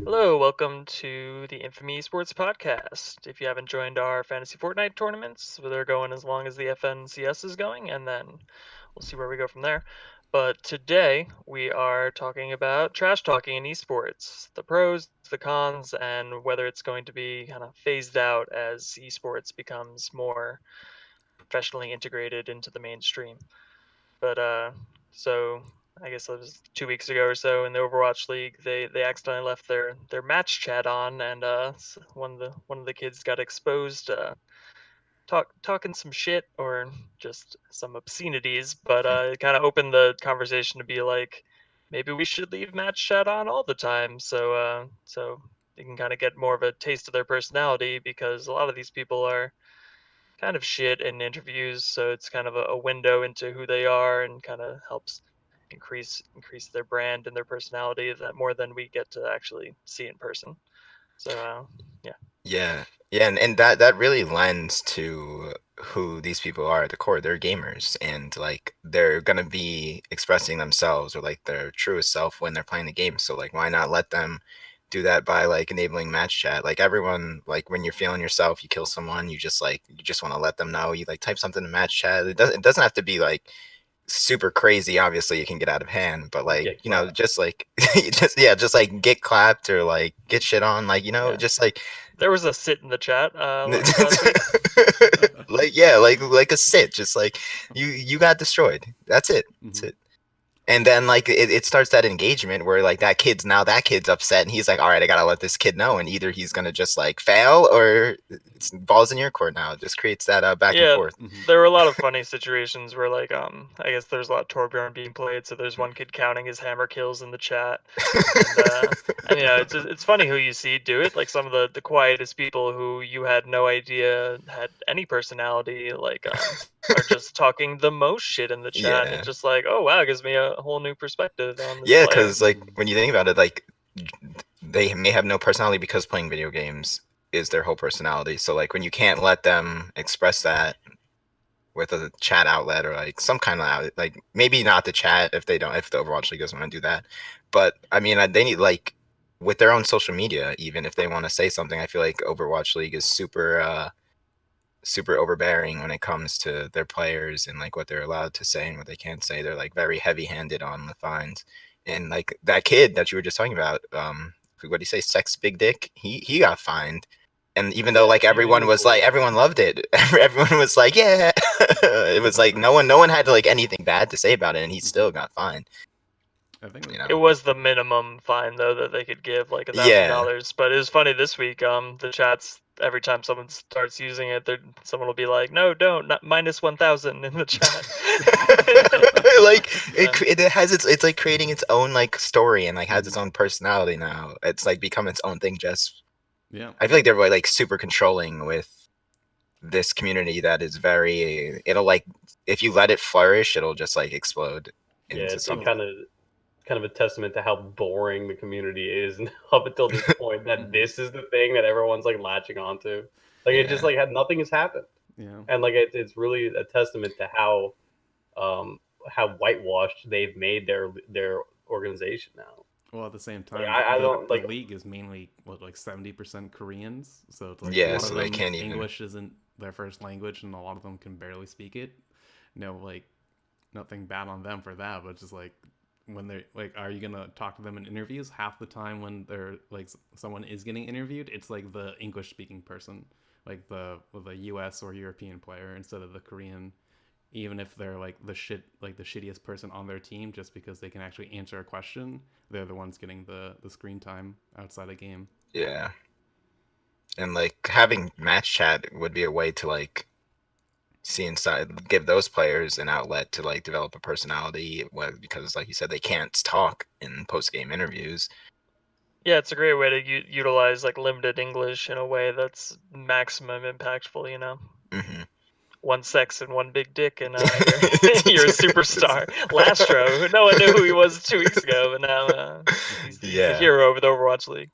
Hello, welcome to the Infamy Esports podcast. If you haven't joined our fantasy Fortnite tournaments, they're going as long as the FNCS is going, and then we'll see where we go from there. But today we are talking about trash talking in esports, the pros, the cons, and whether it's going to be kind of phased out as esports becomes more professionally integrated into the mainstream. But so I guess it was 2 weeks ago or so in the Overwatch League, they accidentally left their match chat on, and one of the kids got exposed, talking some shit or just some obscenities. But it kind of opened the conversation to be like, maybe we should leave match chat on all the time, so you can kind of get more of a taste of their personality, because a lot of these people are kind of shit in interviews, so it's kind of a window into who they are, and kind of helps increase their brand and their personality that more than we get to actually see in person. So yeah. Yeah. Yeah, and that really lends to who these people are at the core. They're gamers and like they're gonna be expressing themselves or like their truest self when they're playing the game. So like why not let them do that by like enabling match chat? Like everyone like when you're feeling yourself, you kill someone, you just want to let them know. You like type something in match chat. It doesn't have to be like super crazy. Obviously it can get out of hand, but like, Get clapped. just like just like get clapped or like get shit on, like, Yeah, just like there was a sit in the chat last week. like yeah, like a sit, just like you got destroyed. That's it. That's Hmm. it. And then like it starts that engagement where like that kid's upset and he's like, all right, I gotta let this kid know, and either he's gonna just like fail or it's balls in your court now. It just creates that back and Yeah, forth. Hmm. there were a lot of funny situations where, like, I guess there's a lot of Torbjorn being played, so there's one kid counting his hammer kills in the chat, and it's funny who you see do it. Like some of the quietest people who you had no idea had any personality, like are just talking the most shit in the chat, and it's Yeah. just like, oh wow, it gives me a whole new perspective on this Yeah, player. because like when you think about it, like they may have no personality because playing video games is their whole personality. So like when you can't let them express that with a chat outlet or like some kind of outlet, like maybe not the chat if the Overwatch League doesn't want to do that, but I mean they need like with their own social media, even if they want to say something. I feel like Overwatch League is super overbearing when it comes to their players and like what they're allowed to say and what they can't say. They're like very heavy-handed on the fines. And like that kid that you were just talking about, what do you say, sex big dick? He got fined. And even though Yeah, like shooting bullets. everyone loved it. Everyone was like, yeah. It was like no one had like anything bad to say about it, and he Hmm. still got fined. I think You It know? was the minimum fine though that they could give, like a thousand Yeah. dollars. But it was funny this week. The chats, every time someone starts using it, someone will be like, "No, don't, not minus 1,000" in the chat. Like Yeah, it has it's like creating its own like story and like has its Hmm. own personality now. It's like become its own thing. Just Yeah, I feel like they're like super controlling with this community that is very. It'll like if you let it flourish, it'll just like explode yeah, into it's well, something. kind of a testament to how boring the community is, and up until this point, that mhm. this is the thing that everyone's like latching onto. Like it just Yeah, like had nothing has happened, Yeah. and like it's really a testament to how whitewashed they've made their organization now. Well, at the same Like time, I don't the like. league is mainly what, like 70% Koreans, so it's like a yeah. lot Mhm. of So they them can't even. English isn't their first language, and a lot of them can barely speak it. No, like nothing bad on them for that, but just like when they're like, are you gonna talk to them in interviews? Half the time when they're like someone is getting interviewed, it's like the English speaking person, like the U.S. or European player instead of the Korean, even if they're like the shittiest person on their team, just because they can actually answer a question, they're the ones getting the screen time outside a game. Yeah, and like having match chat would be a way to like see inside, give those players an outlet to like develop a personality. Because like you said, they can't talk in post game interviews. Yeah, it's a great way to utilize like limited English in a way that's maximum impactful. Hmm. One sex and one big dick, and you're you're a superstar. Lastro, no one knew who he was 2 weeks ago, but now Hmm. he's the Yeah. hero of the Overwatch League.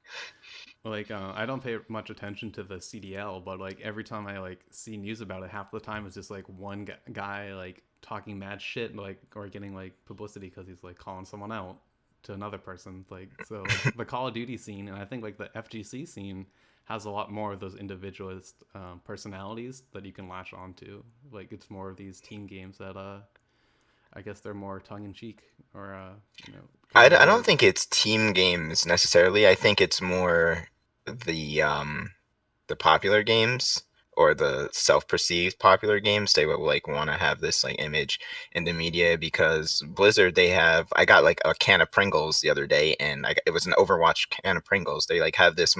Like I don't pay much attention to the CDL, but like every time I like see news about it, half the time it's just like one guy like talking mad shit, like or getting like publicity because he's like calling someone out. to another person. Like so, like the Call of Duty scene, and I think like the FGC scene has a lot more of those individualist personalities that you can latch onto. Like it's more of these team games that I guess they're more tongue in cheek or you know kind I don't hearted. think it's team games necessarily. I think it's more the the popular games or the self-perceived popular games. They would like want to have this like image in the media because Blizzard, they have, I got like a can of Pringles the other day, and it was an Overwatch can of Pringles. They like have this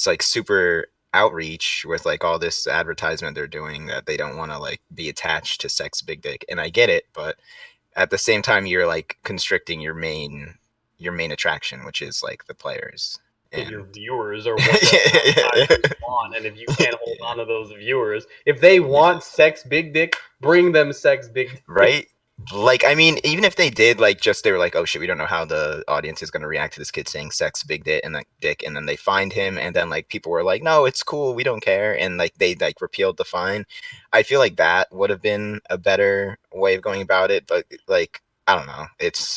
like super outreach with like all this advertisement they're doing that they don't want to like be attached to sex big dick, and I get it, but at the same time you're like constricting your main attraction, which is like the players. Your And viewers are what the yeah, yeah, advertisers want, and if you can't hold on to those viewers, if they yeah. want sex big dick, bring them sex big dick. Right? Like, I mean, even if they did, like, just they were like, oh shit, we don't know how the audience is gonna react to this kid saying sex, big dick, and like dick, and then they find him, and then like people were like, no, it's cool, we don't care, and like they like repealed the fine. I feel like that would have been a better way of going about it, but like, I don't know,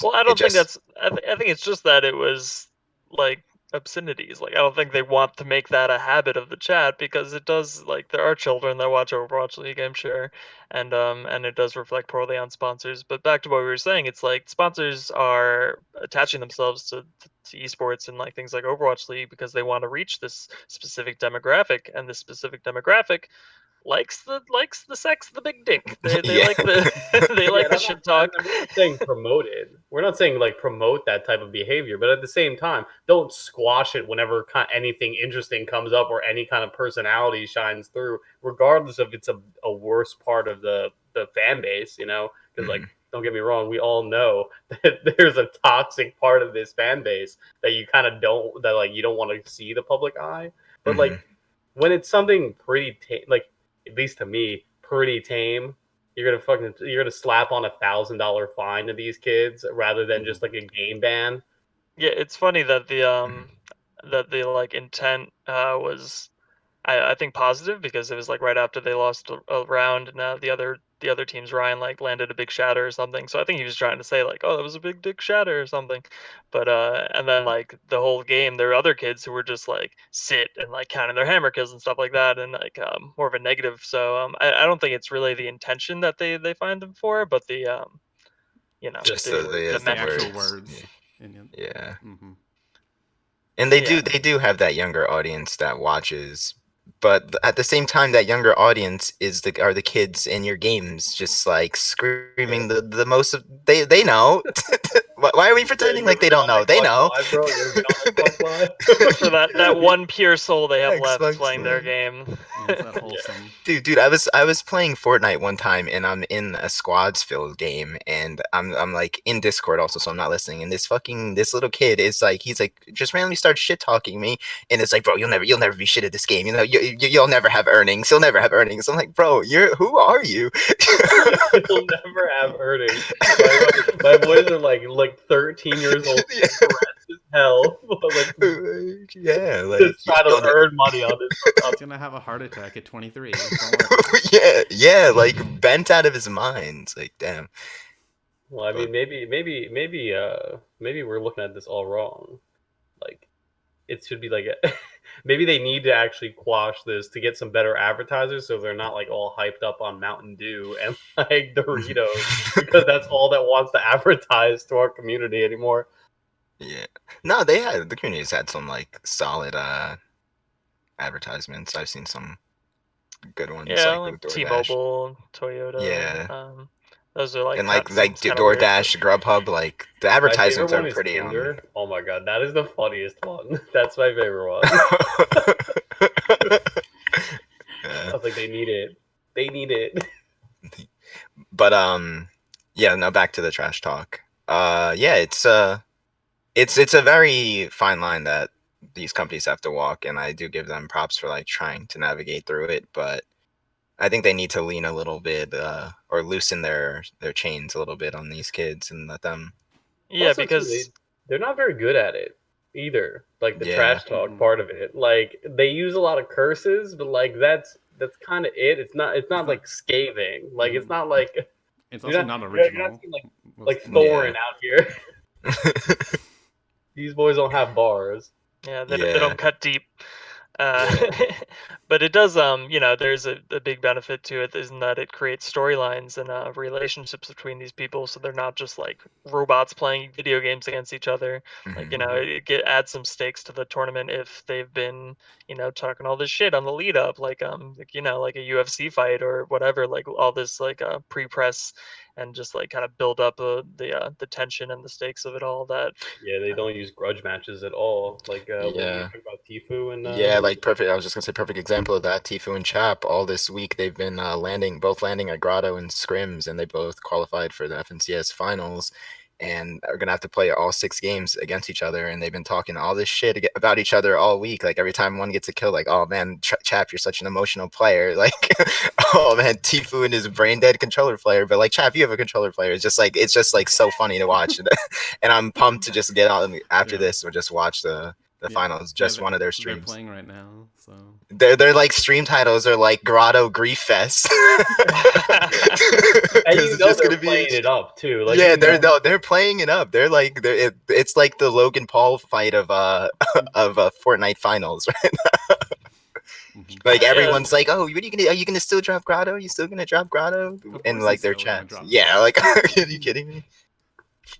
Well, I it don't think just that's. I think it's just that it was like obscenities. Like I don't think they want to make that a habit of the chat because it does. Like there are children that watch Overwatch League, I'm sure, and it does reflect poorly on sponsors. But back to what we were saying, it's like sponsors are attaching themselves to esports and like things like Overwatch League because they want to reach this specific demographic, and this specific demographic likes the sex, the big dick. They yeah. like the they Yeah, like and the I'm not, shit talk. and we're not saying promoted. We're not saying like promote that type of behavior, but at the same time, don't squash it whenever anything interesting comes up or any kind of personality shines through, regardless if it's a worse part of the fan base. You know, because like Mhm, don't get me wrong, we all know that there's a toxic part of this fan base that you kind of don't that like you don't want to see the public eye, but mhm, like when it's something pretty like at least to me pretty tame, you're gonna slap on $1,000 fine to these kids rather than Mm-hmm. just like a game ban. Yeah, it's funny mhm. that the like intent was I think positive because it was like right after they lost a round and the other team's Ryan like landed a big shatter or something. So I think he was trying to say like, oh, that was a big dick shatter or something. But and then like the whole game, there were other kids who were just like sit and like counting their hammer kills and stuff like that, and like more of a negative. So I don't think it's really the intention that they find them for, but the you know Just Just the the words. the Just the actual messages. words. words. And Yeah. mm-hmm. And Yeah. they do have that younger audience that watches, but at the same time, that younger audience is are the kids in your games, just like Yeah. screaming the most of they know. Why are we Yeah, pretending you like ever they been don't on know? They Xbox know. Live, bro? You ever been on Xbox Live? For that one pure soul they have left Xbox playing their Live. game. Yeah, it's that Yeah. wholesome. Dude, I was playing Fortnite one time, and I'm in a squads filled game, and I'm like in Discord also, so I'm not listening. And this little kid is like, he's like just randomly starts shit talking me, and it's like, bro, you'll never be shit at this game. You know, you'll never have earnings. You'll never have earnings. I'm like, bro, who are you? You'll never have earnings. My boys are like 13 years old, stressed as hell, like Yeah, like just trying to you'll earn money on this. He's gonna have a heart attack at 23. Don't worry. yeah, yeah, like bent out of his mind. It's like, damn. Well, I But mean, maybe we're looking at this all wrong. Like, it should be like maybe they need to actually quash this to get some better advertisers, so they're not like all hyped up on Mountain Dew and like Doritos because that's all that wants to advertise to our community anymore. yeah. No, they had the community's had some like solid advertisements. I've seen some good ones Yeah, like like with DoorDash. T-Mobile, Toyota. Yeah. Those are like And like seems kind of weird, but DoorDash, Grubhub, like the My favorite advertisements are one is pretty Tinder. Oh my god, that is the funniest one. That's my favorite one. I yeah. was like, they need it. They need it. But yeah, no, back to the trash talk. Yeah, it's a very fine line that these companies have to walk, and I do give them props for like trying to navigate through it, but I think they need to lean a little bit or loosen their chains a little bit on these kids and let them. yeah, Also, too, because they're not very good at it either. Like the Yeah. trash talk Mm-hmm. part of it. Like they use a lot of curses, but like that's kind of it. It's It's not not. like scathing. Like it's Mm-hmm. not like It's also not you're not original. seeing like Most like most of Thorin Yeah. it. out here. These boys don't have bars. Yeah, they Yeah. don't cut deep. Uh, Yeah. but it does, there's a big benefit to it, is in that it creates storylines and relationships between these people, so they're not just like robots playing video games against each other. Like, Mhm. it adds some stakes to the tournament if they've been, talking all this shit on the lead up, like a UFC fight or whatever, like all this like pre-press and just like kind of build up the tension and the stakes of it all. That Yeah, they don't use grudge matches at all. Like what we Yeah. talk about Tifu and Yeah, like perfect. I was just gonna say perfect example of that. Tifu and Chap all this week they've been landing at Grotto and Scrims, and they both qualified for the FNCS finals, and are gonna have to play all 6 games against each other. And they've been talking all this shit about each other all week. Like every time one gets a kill, like, oh man, Chap, you're such an emotional player. Like, oh man, Tifu and his brain dead controller player, but like Chap, you have a controller player. It's just like so funny to watch, and I'm pumped to just get on after Yeah. this or just watch the Yeah. finals, Yeah, just one of their they're streams. playing right now, so They're like stream titles are like Grotto Grief Fest. and Because you it's know just they're gonna be playing it up too. Like yeah, you know, they're playing it up. They're like it's like the Logan Paul fight of of Fortnite finals, right? mhm. Like yeah, everyone's like, oh, what are you gonna still drop Grotto? Are you still gonna drop Grotto? Of And course like he's their still gonna chats, drop yeah, Grotto. like are you kidding me?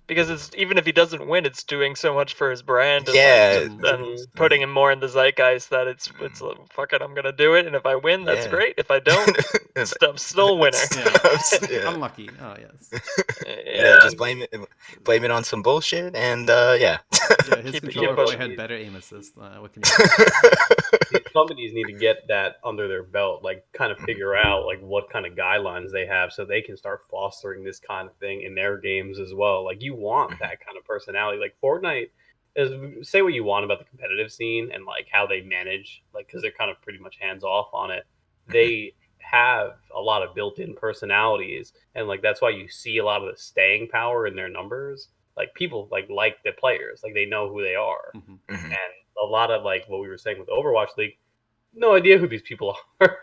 because it's even if he doesn't win, it's doing so much for his brand and like Yeah, just Mhm. and mhm. putting him more in the zeitgeist that it's like, fuck it, I'm gonna do it, and if I win, that's yeah. great. If I don't, I'm still a winner. Yeah. Yeah. Unlucky. Oh yes. Yeah, Yeah, just blame it on some bullshit, and yeah. Yeah, his Yeah, controller but probably but had better aim assist. What can you say? these companies need to get that under their belt, like kind of figure out like what kind of guidelines they have so they can start fostering this kind of thing in their games as well. Like you want that kind of personality. Like Fortnite is, say what you want about the competitive scene and like how they manage, like because they're kind of pretty much hands off on it. They have a lot of built-in personalities, and like that's why you see a lot of the staying power in their numbers. Like people like the players, like they know who they are, Hmm. and a lot of like what we were saying with Overwatch League, no idea who these people are.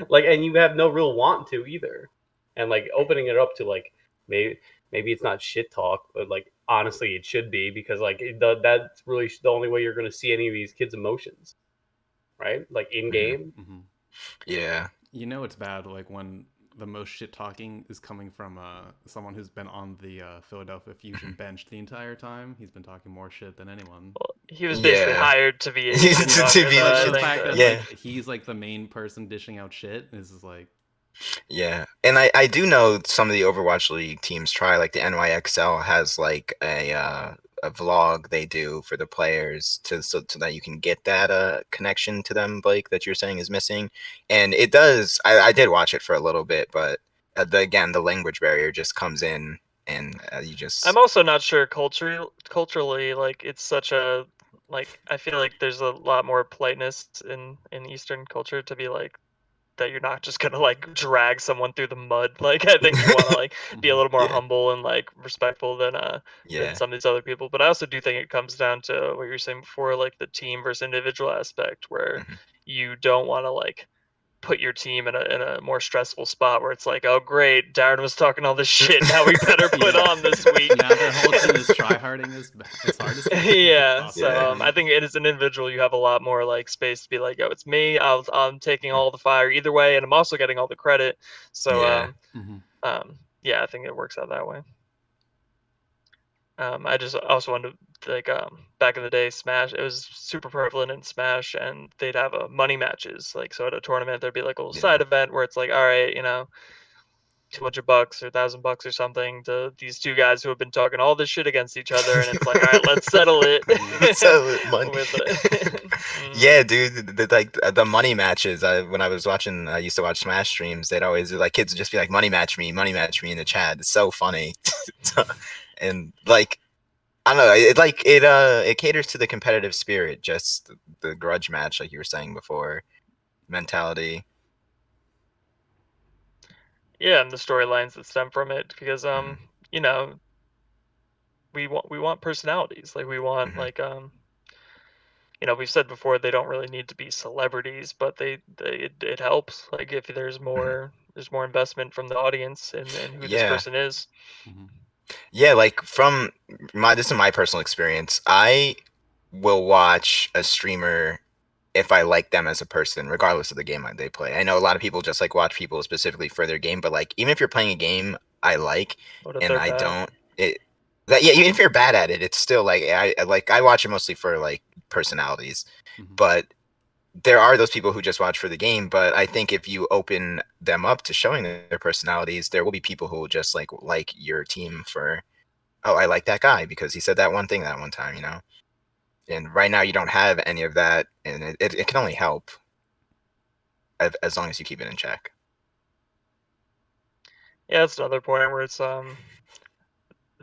Like, and you have no real want to either. And like opening it up to like maybe it's not shit talk, but like honestly, it should be because like that's really the only way you're going to see any of these kids' emotions, right? Like in game. Hmm. Yeah. You know it's bad like when the most shit talking is coming from someone who's been on the Philadelphia Fusion bench the entire time. He's been talking more shit than anyone. he was basically Yeah. hired to be a shit to, Yeah, to talker. be Though the I the shit. think fact that that Yeah. like he's like the main person dishing out shit is just like Yeah, and I do know some of the Overwatch League teams try, like the NYXL has like a vlog they do for the players so that you can get that connection to them, Blake, that you're saying is missing. And it does. I did watch it for a little bit, but again the language barrier just comes in, and you I'm just also not sure culturally, like it's such a like I feel like there's a lot more politeness in Eastern culture to be like that you're not just gonna like drag someone through the mud. Like I think you want to like be a mhm, little more yeah, humble and like respectful than yeah, some of these other people. But I also do think it comes down to what you're saying before, like the team versus individual aspect, where mhm. you don't want to like put your team in a more stressful spot where it's like, oh great, Darren was talking all this shit. Now we better put yeah. on this week. Now their whole team is tryharding as hard as if it's Yeah, so possible. Yeah. I think it as an individual, you have a lot more like space to be like, "Yo, it's me. I'm taking all the fire either way, and I'm also getting all the credit." So, Yeah. Hmm. yeah, I think it works out that way. I just also wanted to like back in the day, Smash. It was super prevalent in Smash, and they'd have a money matches. Like so, at a tournament, there'd be like a little Yeah. side event where it's like, all right, $200 or $1,000 or something to these two guys who have been talking all this shit against each other, and it's like, all right, let's settle it Hmm. So money. with it. Yeah, dude, like the money matches. When I was watching, I used to watch Smash streams. They'd always like kids would just be like, money match me" in the chat. It's so funny, So- and like I don't know, it caters to the competitive spirit, just the grudge match, like you were saying before, mentality. Yeah, and the storylines that stem from it, because Hmm. you know, we want personalities. Like we want Hmm. like we've said before they don't really need to be celebrities, but it helps. Like if there's Hmm. more investment from the audience in who this Yeah, person is. Hmm. Yeah, like from this is my personal experience. I will watch a streamer if I like them as a person, regardless of the game they play. I know a lot of people just like watch people specifically for their game, but like even if you're playing a game I like What if and they're I bad? don't, it that yeah, even if you're bad at it, it's still like I watch it mostly for like personalities, Mhm. but there are those people who just watch for the game. But I think if you open them up to showing their personalities, there will be people who will just like your team for, oh, I like that guy because he said that one thing that one time, you know. And right now you don't have any of that, and it can only help as long as you keep it in check. Yeah, that's another point where it's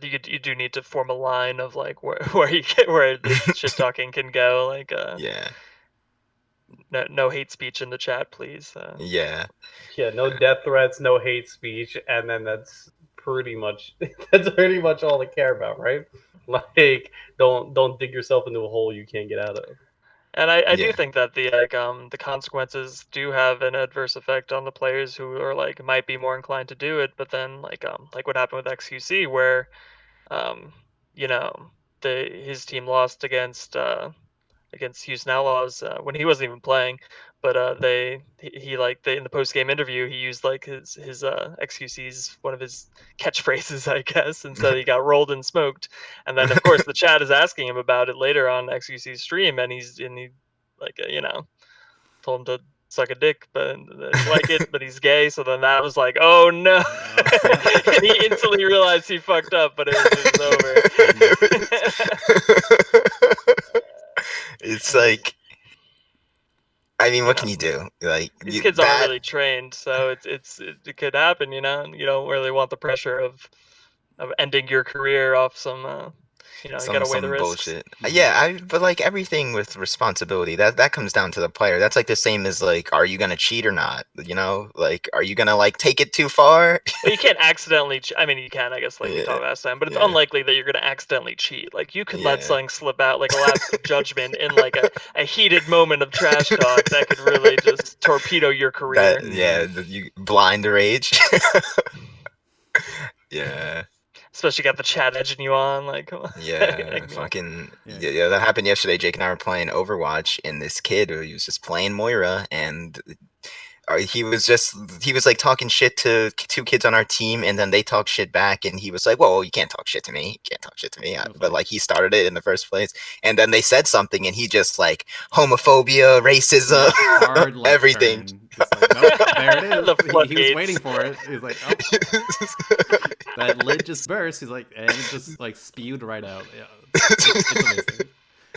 you do need to form a line of like where you get where the shit talking can go. Like Yeah, no hate speech in the chat, please. yeah, Yeah, no death threats, no hate speech, and then that's pretty much that's pretty much all they care about, right? Like, don't dig yourself into a hole you can't get out of. And I do yeah. think that the consequences do have an adverse effect on the players who are like might be more inclined to do it, but then like what happened with XQC where um you know his team lost against Houston Outlaws when he wasn't even playing, but he like in the post game interview he used like his XQC's one of his catchphrases I guess, and so he got rolled and smoked, and then of course the chat is asking him about it later on XQC's stream, and he like told him to suck a dick, but like it, but he's gay, so then that was like, oh no, Yeah. and he instantly realized he fucked up, but it was over. Mhm. It's And like, I mean, you what know can you do? Like these kids aren't that really trained, so it could happen, and you don't really want the pressure of ending your career off some, you gotta weigh the some risks. bullshit. Mhm. Yeah, but like everything with responsibility, that comes down to the player. That's like the same as like, are you gonna cheat or not? You know, like, are you gonna like take it too far? Well, you can't accidentally. I mean, you can, I guess, like we Yeah, talked last time, but it's yeah, unlikely that you're gonna accidentally cheat. Like you could let yeah. something slip out, like a lapse of judgment in like a heated moment of trash talk that could really just torpedo your That, career. yeah, Mhm. you blind rage. Yeah. Especially got the chat edging you on, like, come on. Yeah, Like, no. fucking Yeah. yeah, that happened yesterday. Jake and I were playing Overwatch, and this kid he was just playing Moira, and he was like talking shit to two kids on our team, and then they talk shit back, and he was like, "Whoa, you can't talk shit to me! You can't talk shit to me!" That's But funny. like he started it in the first place, and then they said something, and he just like homophobia, racism, Yep. Hard left everything. turn. Just like, nope, there it is. The He was floodgates. waiting for it. He's like, oh, that lid just burst. He's like, and it just like spewed right out. Yeah, it's amazing.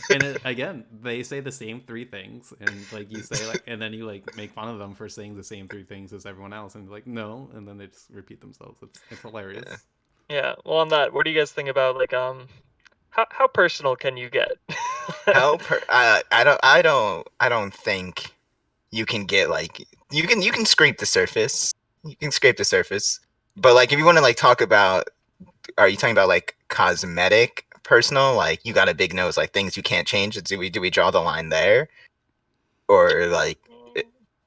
And again, they say the same three things, and like you say, like, and then you like make fun of them for saying the same three things as everyone else, and like, no, and then they just repeat themselves. It's Yeah. hilarious. Yeah. Well, on that, what do you guys think about like how personal can you get? I don't think you can get like you can scrape the surface. You can scrape the surface. But like if you want to like talk about, are you talking about like cosmetic personal, like you got a big nose, like things you can't change? Do we draw the line there? Or like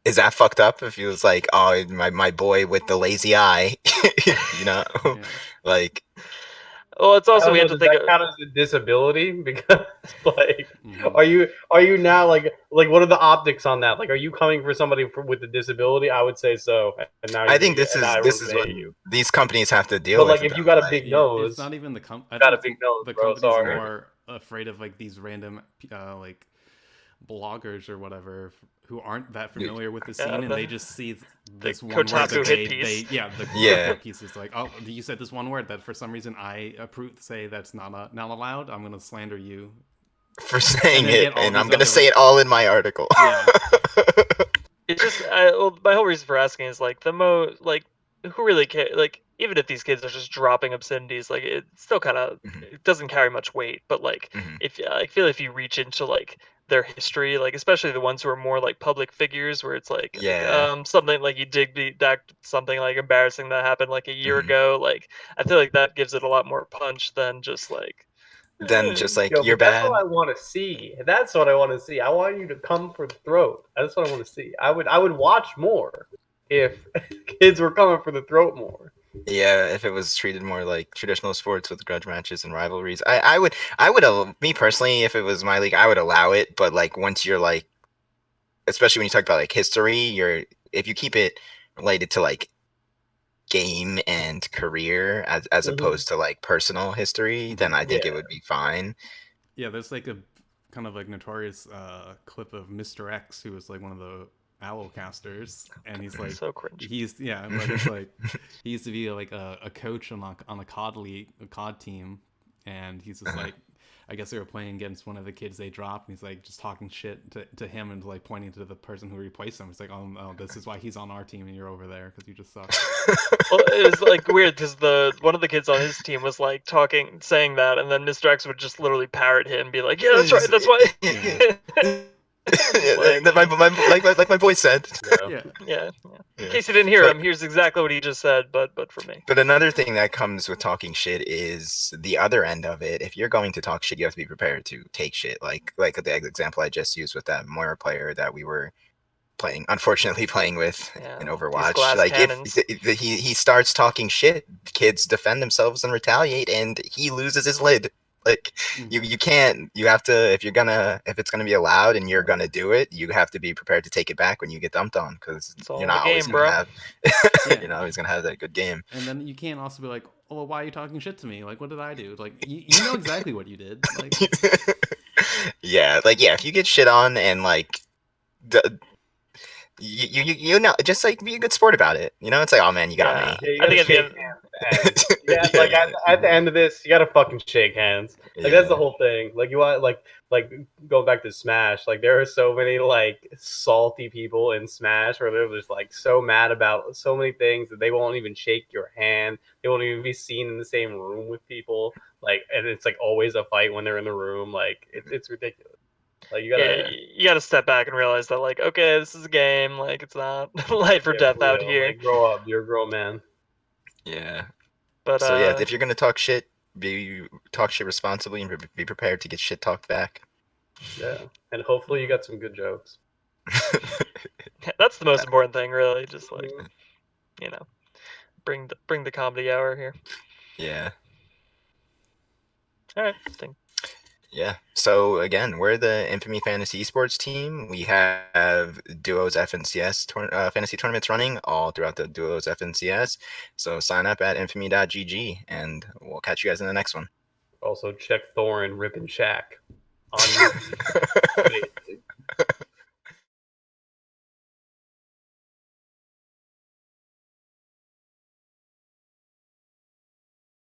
is that fucked up if he was like, oh, my boy with the lazy eye, you know? Yeah. Like Well, it's I also don't we have know. to Does think that of. count as a disability? Because like, Hmm. are you now like what are the optics on that? Like, are you coming for somebody with a disability? I would say so, and now I think this now is this everyone's is gonna what hate you. these companies have to deal But with like, if though. you got a Like big Yeah, it's nose, not even I you got think a it's big nose, the bro. company's Sorry. more afraid of like these random like bloggers or whatever who aren't that familiar with the Yeah, scene, and they just see the this one word that Kotaku hit they piece. yeah, the Kotaku yeah, hit piece is like, oh, you said this one word that for some reason I approve say that's not allowed. I'm gonna slander you, for and saying then it, get all and I'm these gonna other say like it all in my article. yeah. It's just well, my whole reason for asking is like like who really care? Like even if these kids are just dropping obscenities, like it still kind of Mhm, it doesn't carry much weight. But like mhm. if I feel if you reach into like their history, like especially the ones who are more like public figures, where it's like Yeah. something like you dig back something like embarrassing that happened like a year Mhm. ago, like I feel like that gives it a lot more punch than just like. Then eh, just like Yo, you're but that's what bad. I want to see. That's what I want to see. I want you to come for the throat. That's what I want to see. I would watch more if kids were coming for the throat more. Yeah, if it was treated more like traditional sports with grudge matches and rivalries, I would, me personally, if it was my league, I would allow it. But like once you're like, especially when you talk about like history, if you keep it related to like game and career as Hmm. opposed to like personal history, then I think it Yeah. would be fine. Yeah, there's like a kind of like notorious clip of Mr. X, who was like one of the owl casters, and he's like, So cringe. he's yeah, but it's like he used to be like a coach on a COD league, a COD team, and he's just like, I guess they were playing against one of the kids they dropped, and he's like just talking shit to him and like pointing to the person who replaced him. It's like, oh, this is why he's on our team and you're over there because you just suck. Well, it was like weird because the one of the kids on his team was like saying that, and then Mr. X would just literally parrot him and be like, "Yeah, that's right. That's why." Yeah, Like, like my boy said. Yeah. yeah, yeah, yeah. In Yeah. case you didn't hear But him, here's exactly what he just said, but for me. but another thing that comes with talking shit is the other end of it. If you're going to talk shit, you have to be prepared to take shit. Like the example I just used with that Moira player that we were unfortunately playing with in Yeah, these Overwatch. glass Like if cannons. he starts talking shit, kids defend themselves and retaliate, and he loses his lid. Like hmm you can't. You have to if it's gonna be allowed and you're gonna do it, you have to be prepared to take it back when you get dumped on because It's you're all in the not always game, gonna bro. have yeah. you're not always gonna have that good game. And then you can't also be like, oh, well, why are you talking shit to me? Like, what did I do? Like, you know exactly what you did. Like, Yeah, like yeah, if you get shit on and like the, you know, just like be a good sport about it. You know, it's like, oh man, you got Yeah, me. Yeah, you I gotta think at the shake end, hands. And yeah, Yeah, like at the end of this, you gotta fucking shake hands. Like that's the yeah. whole thing. Like you want like going back to Smash. Like there are so many like salty people in Smash where they're just like so mad about so many things that they won't even shake your hand. They won't even be seen in the same room with people. Like and it's like always a fight when they're in the room. Like it's ridiculous. Like you yeah, gotta you got to step back and realize that, like, okay, this is a game. Like, it's not life or yeah death for out real. here. Like grow up. You're a grown man. Yeah. But So yeah, if you're gonna talk shit, talk shit responsibly and be prepared to get shit talked back. Yeah, and hopefully you got some good jokes. that's the most important thing, really. Just like, Mhm. you know, bring the comedy hour here. Yeah. All right, think Yeah. So again, we're the Infamy Fantasy Esports team. We have Duos FNCS fantasy tournaments running all throughout the Duos FNCS. So sign up at infamy.gg and we'll catch you guys in the next one. Also check Thorin Rip and Shack on YouTube. Amazing.